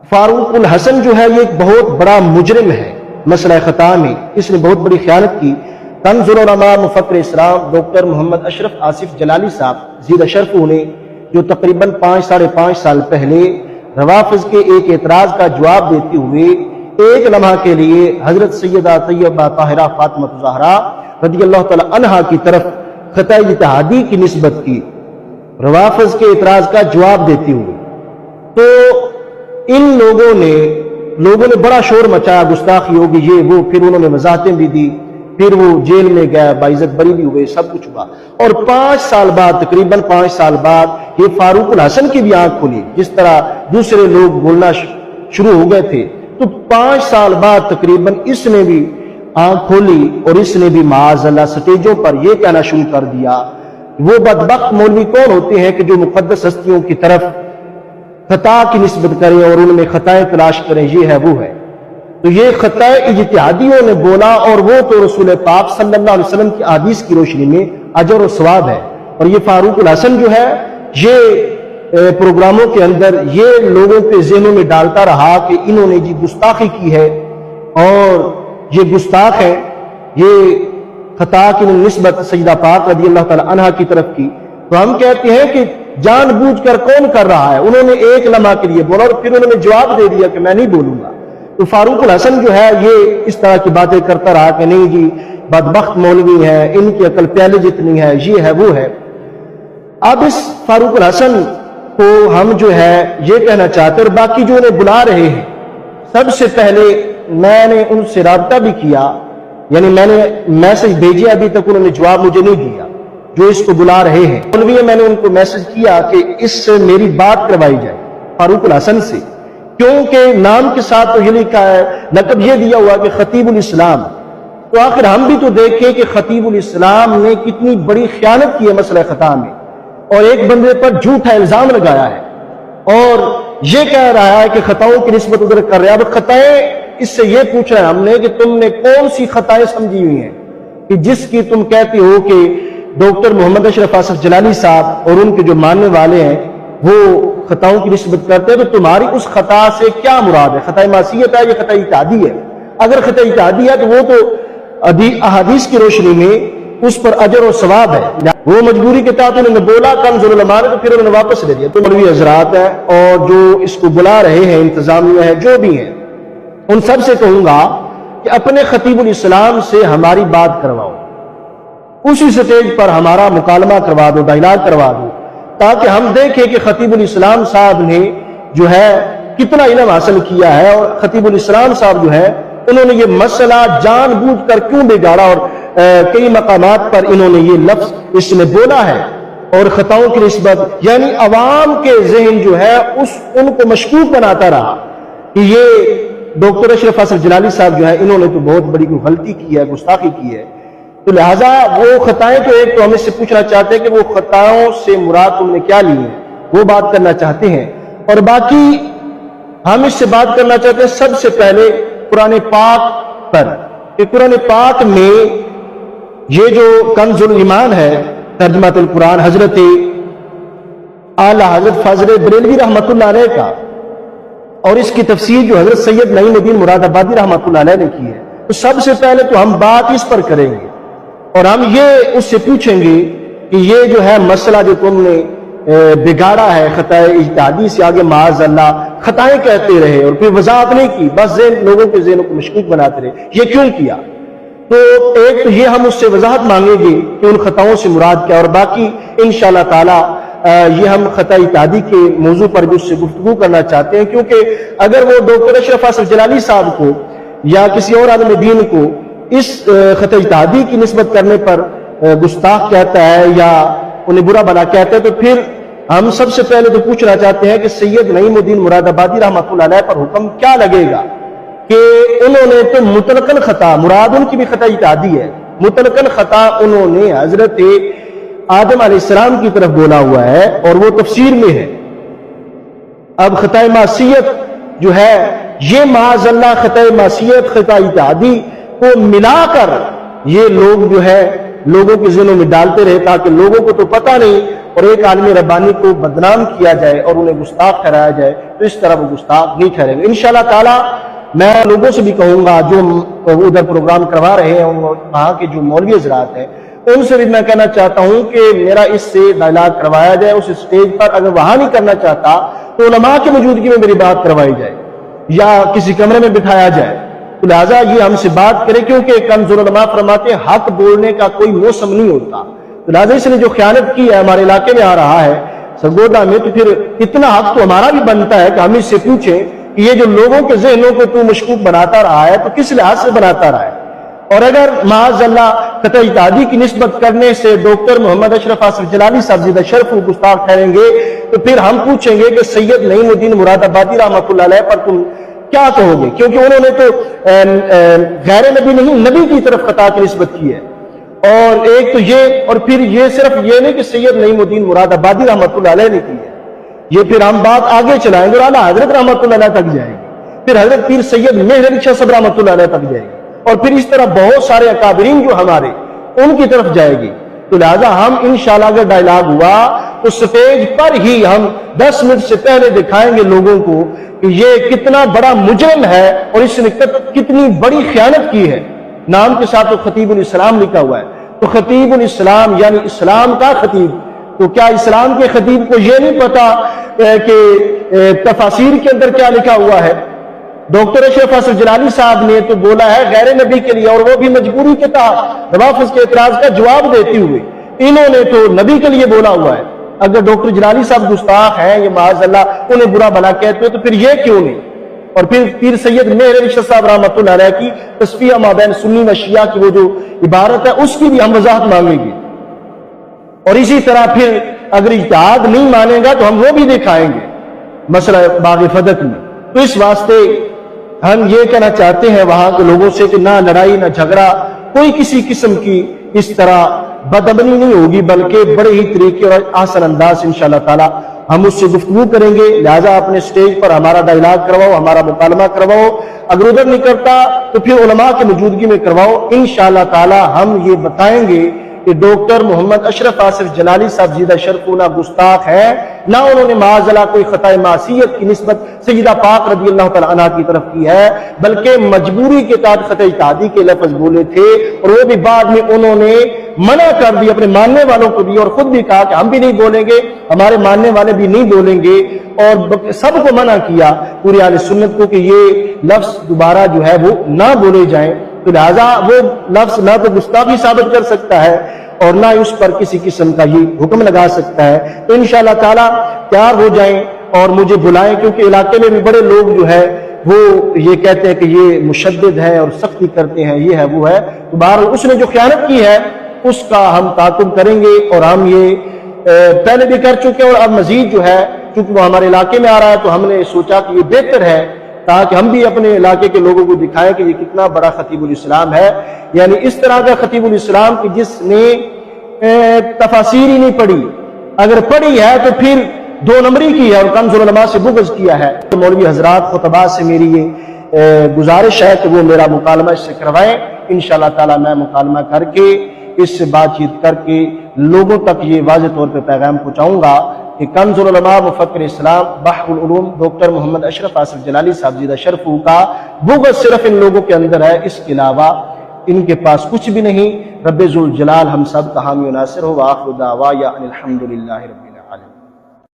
فاروق الحسن جو ہے یہ ایک بہت بڑا مجرم ہے مسئلہ خطا میں، اس نے بہت بڑی خیانت کی۔ کنز العلماء مفکر اسلام ڈاکٹر محمد اشرف آصف جلالی صاحب زیدہ شرف انہیں، جو تقریباً 5-5.5 سال پہلے روافض کے ایک اعتراض کا جواب دیتے ہوئے ایک لمحہ کے لیے حضرت سیدہ طیبہ طاہرہ فاطمہ الزہرا رضی اللہ تعالی عنہا کی طرف خطۂ اجتہادی کی نسبت کی، روافض کے اعتراض کا جواب دیتے ہوئے، تو ان لوگوں نے بڑا شور مچایا، گستاخی ہوگی یہ وہ، پھر انہوں نے وضاحتیں بھی دی، پھر وہ جیل میں گئے، باعزت بری بھی ہوئے، سب کچھ ہوا۔ اور 5 سال بعد، تقریباً 5 سال بعد یہ فاروق الحسن کی بھی آنکھ کھلی، جس طرح دوسرے لوگ بولنا شروع ہو گئے تھے، تو 5 سال بعد تقریباً اس نے بھی آنکھ کھولی اور اس نے بھی معاذ اللہ سٹیجوں پر یہ کہنا شروع کر دیا۔ وہ بدبخت مولوی کون ہوتے ہیں کہ جو مقدس ہستیوں کی طرف خطا کی نسبت کریں اور ان میں خطائیں تلاش کریں، یہ ہے وہ ہے۔ تو یہ خطۂ اجتہادیوں نے بولا، اور وہ تو رسول پاک صلی اللہ علیہ وسلم کی احادیث کی روشنی میں اجر و ثواب ہے۔ اور یہ فاروق الحسن جو ہے یہ پروگراموں کے اندر یہ لوگوں کے ذہنوں میں ڈالتا رہا کہ انہوں نے جی گستاخی کی ہے اور یہ گستاخ ہے، یہ خطا کی نسبت سیدہ پاک رضی اللہ تعالی عنہا کی طرف کی۔ تو ہم کہتے ہیں کہ جان بوجھ کر کون کر رہا ہے؟ انہوں نے ایک لمحہ کے لیے بولا اور پھر انہوں نے جواب دے دیا کہ میں نہیں بولوں گا۔ تو فاروق الحسن جو ہے یہ اس طرح کی باتیں کرتا رہا کہ نہیں جی بدبخت مولوی ہیں، ان کی عقل پیالے جتنی ہے، یہ ہے وہ ہے۔ اب اس فاروق الحسن کو ہم جو ہے یہ کہنا چاہتے ہیں، اور باقی جو انہیں بلا رہے ہیں، سب سے پہلے میں نے ان سے رابطہ بھی کیا، یعنی میں نے میسج بھیجے، ابھی تک انہوں نے جواب مجھے نہیں دیا، جو اس کو بلا رہے ہیں مولوی، میں نے ان کو میسج کیا کہ اس سے میری بات کروائی جائے فاروق الحسن سے، کیونکہ نام کے ساتھ تو یہ لکھا ہے، لقب یہ دیا ہوا کہ خطیب الاسلام۔ تو آخر ہم بھی تو دیکھیں کہ خطیب الاسلام نے کتنی بڑی خیانت کی ہے مسئلہ خطا میں، اور ایک بندے پر جھوٹا الزام لگایا ہے اور یہ کہہ رہا ہے کہ خطاؤں کی نسبت ادھر کر رہا ہے۔ اب خطائیں اس سے یہ پوچھا ہے ہم نے کہ تم نے کون سی خطائیں سمجھی ہوئی ہیں کہ جس کی تم کہتے ہو کہ ڈاکٹر محمد اشرف آصف جلالی صاحب اور ان کے جو ماننے والے ہیں وہ خطاؤں کی نسبت کرتے ہیں، تو تمہاری اس خطا سے کیا مراد ہے؟ خطا معصیت ہے یا خطا اجتہادی ہے؟ اگر خطا اجتہادی ہے تو وہ تو احادیث کی روشنی میں اس پر اجر و ثواب ہے، وہ مجبوری کے تحت انہوں نے بولا کنز العلماء نے، تو پھر انہوں نے واپس لے دیا۔ تو مولوی حضرات ہیں اور جو اس کو بلا رہے ہیں، انتظامیہ ہے، جو بھی ہیں، ان سب سے کہوں گا کہ اپنے خطیب الاسلام سے ہماری بات کرواؤ، اسی سٹیج پر ہمارا مکالمہ کروا دو، ڈائلاگ کروا دو، تاکہ ہم دیکھیں کہ خطیب الاسلام صاحب نے جو ہے کتنا علم حاصل کیا ہے، اور خطیب الاسلام صاحب جو ہے انہوں نے یہ مسئلہ جان بوجھ کر کیوں بگاڑا، اور کئی مقامات پر انہوں نے یہ لفظ اس میں بولا ہے، اور خطاؤں کی نسبت یعنی عوام کے ذہن جو ہے ان کو مشکوک بناتا رہا کہ یہ ڈاکٹر اشرف آصف جلالی صاحب جو ہے انہوں نے تو بہت بڑی کوئی غلطی کی ہے، گستاخی کی ہے۔ تو لہٰذا وہ خطائیں تو ایک تو ہم اس سے پوچھنا چاہتے ہیں کہ وہ خطاؤں سے مراد تم نے کیا لی ہے، وہ بات کرنا چاہتے ہیں، اور باقی ہم اس سے بات کرنا چاہتے ہیں سب سے پہلے قرآن پاک پر، کہ قرآن پاک میں یہ جو کنز الایمان ہے ترجمہ القرآن حضرت اعلی حضرت فاضل بریلوی رحمۃ اللہ علیہ کا، اور اس کی تفسیر جو حضرت سید نعیم الدین مراد آبادی رحمۃ اللہ علیہ نے کی ہے، تو سب سے پہلے تو ہم بات اس پر کریں گے، اور ہم یہ اس سے پوچھیں گے کہ یہ جو ہے مسئلہ جو تم نے بگاڑا ہے خطا اجتہادی سے، آگے معاذ اللہ خطائیں کہتے رہے اور پھر وضاحت نہیں کی، بس لوگوں کے ذہنوں کو مشکوک بناتے رہے، یہ کیوں کیا؟ تو ایک تو یہ ہم اس سے وضاحت مانگیں گے کہ ان خطاؤں سے مراد کیا، اور باقی انشاءاللہ تعالی یہ ہم خطا اجتہادی کے موضوع پر بھی اس سے گفتگو کرنا چاہتے ہیں، کیونکہ اگر وہ ڈاکٹر اشرف آصف جلالی صاحب کو یا کسی اور عالم دین کو اس خطا اجتہادی کی نسبت کرنے پر گستاخ کہتا ہے یا انہیں برا بلا کہتا ہے، تو پھر ہم سب سے پہلے تو پوچھنا چاہتے ہیں کہ سید نعیم الدین مراد آبادی رحمۃ اللہ علیہ پر حکم کیا لگے گا کہ انہوں نے تو مطلقاً خطا، مراد ان کی بھی خطا اجتہادی ہے، مطلقاً خطا انہوں نے حضرت آدم علیہ السلام کی طرف بولا ہوا ہے، اور وہ تفسیر میں ہے۔ اب خطا معصیت جو ہے یہ معاذ اللہ خطا معصیت خطا اجتہادی کو ملا کر یہ لوگ جو ہے لوگوں کے ذہنوں میں ڈالتے رہے تاکہ لوگوں کو تو پتہ نہیں اور ایک عالم ربانی کو بدنام کیا جائے اور انہیں گستاخ ٹھہرایا جائے، تو اس طرح وہ گستاخ نہیں ٹھہریں گے انشاءاللہ تعالی۔ میں لوگوں سے بھی کہوں گا جو ادھر پروگرام کروا رہے ہیں، وہاں کے جو مولوی حضرات ہیں، ان سے بھی میں کہنا چاہتا ہوں کہ میرا اس سے ڈائلاگ کروایا جائے اس اسٹیج پر۔ اگر وہاں نہیں کرنا چاہتا تو علماء کی موجودگی میں میری بات کروائی جائے یا کسی کمرے میں بٹھایا جائے، تو لہٰذا یہ ہم سے بات کرے، کیونکہ کنز العلماء فرماتے ہیں حق بولنے کا کوئی موسم نہیں ہوتا، تو لہٰذا اس نے جو خیانت کی ہے ہمارے علاقے میں آ رہا ہے سرگودا میں، تو پھر اتنا حق تو ہمارا بھی بنتا ہے کہ ہم اس سے پوچھیں کہ یہ جو لوگوں کے ذہنوں کو تو مشکوک بناتا رہا ہے تو کس لحاظ سے بناتا رہا ہے؟ اور اگر معاذ اللہ قطع اجتہادی کی نسبت کرنے سے ڈاکٹر محمد اشرف آصف جلالی صاحب زیدہ شرف کو گستاخ ٹھہریں گے، تو پھر ہم پوچھیں گے کہ سید نعیم الدین مراد آبادی رحمۃ اللہ علیہ پر تم کیا کہو گے؟ کیونکہ انہوں نے تو غیر نبی نہیں نبی کی طرف خطا کی نسبت کی ہے، اور ایک تو یہ، اور پھر یہ صرف یہ نہیں کہ سید نعیم الدین مراد آبادی رحمۃ اللہ علیہ نے کی ہے، یہ پھر ہم بات آگے چلائیں گے اور اعلیٰ حضرت رحمۃ اللہ علیہ تک جائے گی، پھر حضرت پیر سید مہر علی شاہ صاحب رحمۃ اللہ علیہ تک جائے گی، اور پھر اس طرح بہت سارے اکابرین جو ہمارے ان کی طرف جائے گی۔ تو لہذا ہم انشاءاللہ اگر ڈائلاگ ہوا تو سٹیج پر ہی ہم 10 منٹ سے پہلے دکھائیں گے لوگوں کو کہ یہ کتنا بڑا مجرم ہے اور اس نے کتنی بڑی خیانت کی ہے۔ نام کے ساتھ تو خطیب الاسلام لکھا ہوا ہے، تو خطیب الاسلام یعنی اسلام کا خطیب، تو کیا اسلام کے خطیب کو یہ نہیں پتا کہ تفاسیر کے اندر کیا لکھا ہوا ہے؟ ڈاکٹر اشرف آصف جلالی صاحب نے تو بولا ہے غیر نبی کے لیے، اور وہ بھی مجبوری کے تحت روافظ کے اعتراض کا جواب دیتے ہوئے، انہوں نے تو نبی کے لیے بولا ہوا ہے۔ اگر ڈاکٹر جلالی صاحب گستاخ ہیں یہ معاذ اللہ انہیں برا بھلا کہتے ہیں تو پھر یہ کیوں نہیں؟ اور پھر پیر سید مہر علی شاہ صاحب رحمۃ اللہ علیہ کی تصفیہ مابین سنی و شیعہ کی وہ جو عبارت ہے اس کی بھی ہم وضاحت مانگیں گے، اور اسی طرح پھر اگر اجتہاد نہیں مانے گا تو ہم وہ بھی دکھائیں گے مسئلہ باغ فدق میں۔ تو اس واسطے ہم یہ کہنا چاہتے ہیں وہاں کے لوگوں سے کہ نہ لڑائی نہ جھگڑا، کوئی کسی قسم کی اس طرح بدامنی نہیں ہوگی، بلکہ بڑے ہی طریقے اور آسان انداز سے انشاءاللہ تعالی ہم اس سے گفتگو کریں گے۔ لہٰذا اپنے سٹیج پر ہمارا ڈائلاگ کرواؤ، ہمارا مکالمہ کرواؤ، اگر ادھر نہیں کرتا تو پھر علماء کی موجودگی میں کرواؤ۔ انشاءاللہ تعالی ہم یہ بتائیں گے کہ ڈاکٹر محمد اشرف آصف جلالی صاحب زیدہ شرف نہ گستاخ ہے، نہ انہوں نے معاذ اللہ کوئی خطا معصیت کی نسبت سیدہ پاک رضی اللہ تعالیٰ عنہ کی طرف کی ہے، بلکہ مجبوری کے تحت خطا اجتہادی کے لفظ بولے تھے، اور وہ بھی بعد میں انہوں نے منع کر دی اپنے ماننے والوں کو بھی، اور خود بھی کہا کہ ہم بھی نہیں بولیں گے، ہمارے ماننے والے بھی نہیں بولیں گے، اور سب کو منع کیا پوری اہل سنت کو کہ یہ لفظ دوبارہ جو ہے وہ نہ بولے جائیں۔ تو لہٰذا وہ لفظ نہ تو گستاخی ثابت کر سکتا ہے اور نہ اس پر کسی قسم کا یہ حکم لگا سکتا ہے۔ تو انشاءاللہ تعالی تیار ہو جائیں اور مجھے بلائیں، کیونکہ علاقے میں بھی بڑے لوگ جو ہے وہ یہ کہتے ہیں کہ یہ مشدد ہے اور سختی کرتے ہیں، یہ ہے وہ ہے۔ تو بہرحال اس نے جو خیانت کی ہے اس کا ہم تعاقب کریں گے، اور ہم یہ پہلے بھی کر چکے ہیں، اور اب مزید جو ہے چونکہ وہ ہمارے علاقے میں آ رہا ہے تو ہم نے سوچا کہ یہ بہتر ہے تاکہ ہم بھی اپنے علاقے کے لوگوں کو دکھائیں کہ یہ کتنا بڑا خطیب الاسلام ہے، یعنی اس طرح کا خطیب الاسلام کی جس نے تفاسیر ہی نہیں پڑھی، اگر پڑھی ہے تو پھر 2 نمبری کی ہے اور کنز العلماء سے بغض کیا ہے۔ تو مولوی حضرات خطباء سے میری یہ گزارش ہے کہ وہ میرا مکالمہ اس سے کروائیں، انشاءاللہ تعالی میں مکالمہ کر کے اس سے بات چیت کر کے لوگوں تک یہ واضح طور پہ پیغام پہنچاؤں گا کہ کنز العلماء مفکر اسلام بحر العلوم ڈاکٹر محمد اشرف آصف جلالی صاحب زیدہ شرف کا بغض صرف ان لوگوں کے اندر ہے، اس کے علاوہ ان کے پاس کچھ بھی نہیں۔ رب ذوالجلال ہم سب کا حامی و ناصر ہو، وآخر دعوانا ان الحمدللہ رب